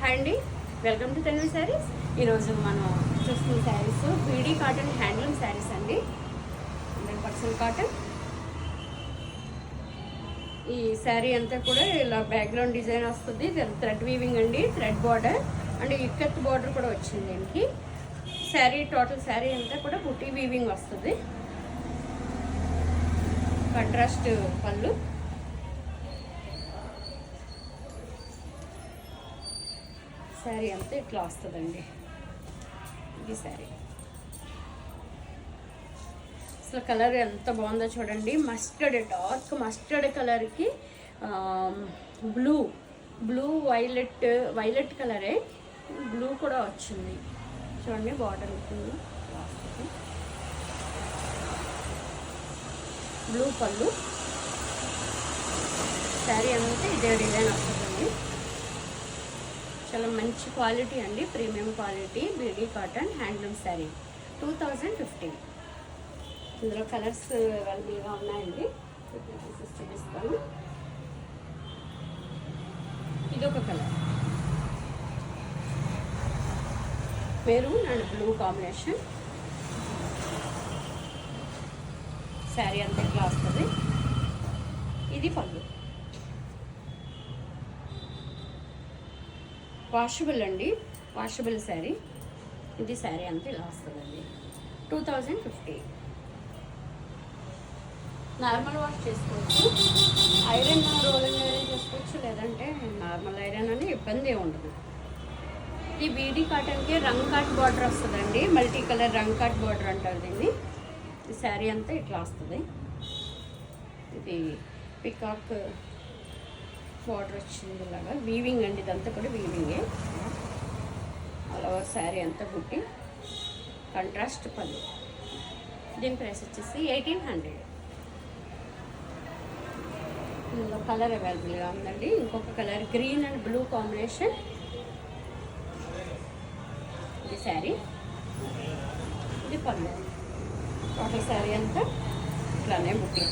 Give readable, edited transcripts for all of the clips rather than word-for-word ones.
Hi అండి, welcome to Tanvi saris. ఈరోజు మనం చూస్తున్న శారీస్ బీడీ కాటన్ హ్యాండ్లూమ్ శారీస్ అండి. 100% కాటన్. ఈ శారీ అంతా కూడా ఇలా బ్యాక్గ్రౌండ్ డిజైన్ వస్తుంది. థ్రెడ్ వీవింగ్ అండి, thread border and ikat border కూడా వచ్చింది దీనికి. శారీ టోటల్ శారీ అంతా కూడా బుటీ వీవింగ్ వస్తుంది. కాంట్రాస్ట్ పళ్ళు, శారీ అంతా ఇట్లా వస్తుందండి. ఇది శారీ అసలు కలర్ ఎంత బాగుందో చూడండి. మస్టర్డ్, డార్క్ మస్టర్డ్ కలర్కి బ్లూ వైలెట్ కలరే బ్లూ కూడా వచ్చింది చూడండి. బార్డర్ వస్తుంది, బ్లూ పళ్ళు, శారీ అంతా ఇదే డిజైన్ వస్తుందండి. చాలా మంచి క్వాలిటీ అండి, ప్రీమియం క్వాలిటీ బీడీ కాటన్ హ్యాండ్లూమ్ శారీ 2015. ఇందులో కలర్స్ అవైలబుల్గా ఉన్నాయండి, చూపిస్తాను. ఇదొక colour, maroon and blue combination. Sari అంతా ఇట్లా వస్తుంది. ఇది పళ్ళు, వాషబుల్ అండి, వాషబుల్ శారీ. ఇది శారీ అంతా ఇలా వస్తుందండి. 2050. నార్మల్ వాష్ చేసుకోవచ్చు, ఐరన్ రోలింగ్ ఐరన్ చేసుకోవచ్చు, లేదంటే నార్మల్ ఐరన్ అని ఇబ్బంది ఏమి ఉండదు. ఈ బీడీ కాటన్కి రంగ్ కట్ బార్డర్ వస్తుందండి, మల్టీ కలర్ రంగ్ కట్ బార్డర్ అంటారు దీన్ని. ఈ శారీ అంతా ఇట్లా వస్తుంది. ఇది పికాక్ బార్డర్ వచ్చింది, ఇలాగా వీవింగ్ అండి, ఇదంతా కూడా వీవింగే. ఆల్ ఓవర్ శారీ అంతా బుట్టి, కాంట్రాస్ట్ పళ్ళు. దీని ప్రైస్ వచ్చేసి 1800. ఇందులో కలర్ అవైలబుల్గా ఉందండి. ఇంకొక colour green and blue combination. ఇది శారీ, ఇది పళ్ళు. టోటల్ శారీ అంతా ఇట్లానే బుట్టి.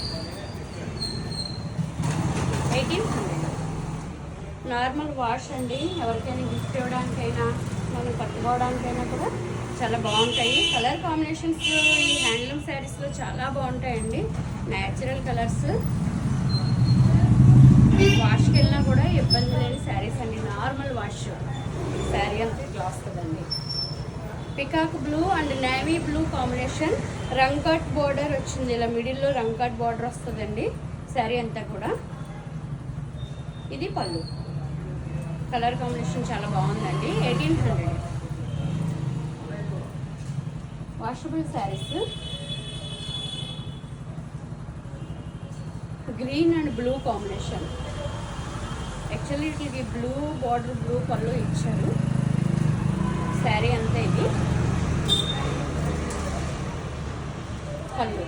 1800. నార్మల్ వాష్ అండి, ఎవరికైనా గిఫ్ట్ ఇవ్వడానికైనా మనం కట్టుకోవడానికైనా కూడా చాలా బాగుంటాయి. కలర్ కాంబినేషన్స్ ఈ హ్యాండ్లూమ్ శారీస్లో చాలా బాగుంటాయండి. న్యాచురల్ కలర్స్, వాష్కి వెళ్ళినా కూడా ఇబ్బంది లేని శారీస్ అండి. నార్మల్ వాష్ శారీ అంతా ఇట్లా వస్తుందండి. Peacock blue and navy blue combination, రంగ్ కట్ బార్డర్ వచ్చింది. ఇలా మిడిల్లో రంగ్ కట్ బార్డర్ వస్తుందండి శారీ అంతా కూడా. ఇది పళ్ళు. కలర్ కాంబినేషన్ చాలా బాగుందండి. 1800. Washable saris, green and blue combination. Actually ఇది బ్లూ బార్డర్, బ్లూ పళ్ళు ఇచ్చారు. శారీ అంతా ఇది పళ్ళు.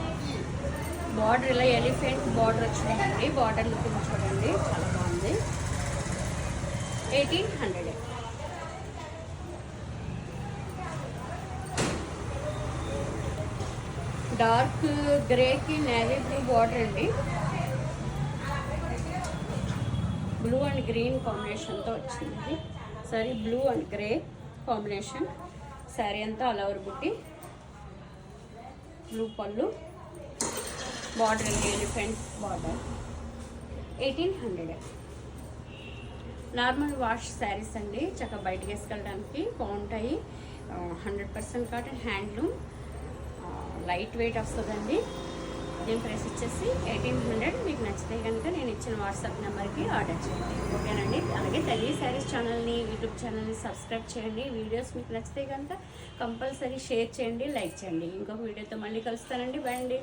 బార్డర్ ఇలా ఎలిఫెంట్ బార్డర్ వచ్చిందండి. బార్డర్ లుక్ చూడండి, చాలా బాగుంది. 1800. డార్క్ గ్రేకి నేవీ బ్లూ బార్డర్ అండి. బ్లూ అండ్ గ్రీన్ కాంబినేషన్తో వచ్చింది. Sorry, blue and grey combination. Sari అంతా ఆల్ ఓవర్ బుట్టి, బ్లూ పళ్ళు, బార్డర్ అండి elephant border. 1800. Normal wash saris అండి, చక్కగా బయటకు వేసుకెళ్ళడానికి బాగుంటాయి. 100% కాటన్ హ్యాండ్లూమ్, లైట్ వెయిట్ వస్తుందండి. దీని ప్రైస్ వచ్చేసి 1800. మీకు నచ్చితే కనుక నేను ఇచ్చిన వాట్సాప్ నెంబర్కి ఆర్డర్ చేయండి, ఓకేనండి. అలాగే తల్లి శారీస్ ఛానల్ని, యూట్యూబ్ ఛానల్ని సబ్స్క్రైబ్ చేయండి. వీడియోస్ మీకు నచ్చితే కనుక కంపల్సరీ షేర్ చేయండి, లైక్ చేయండి. ఇంకొక వీడియోతో మళ్ళీ కలుస్తానండి. బాయ్ అండి.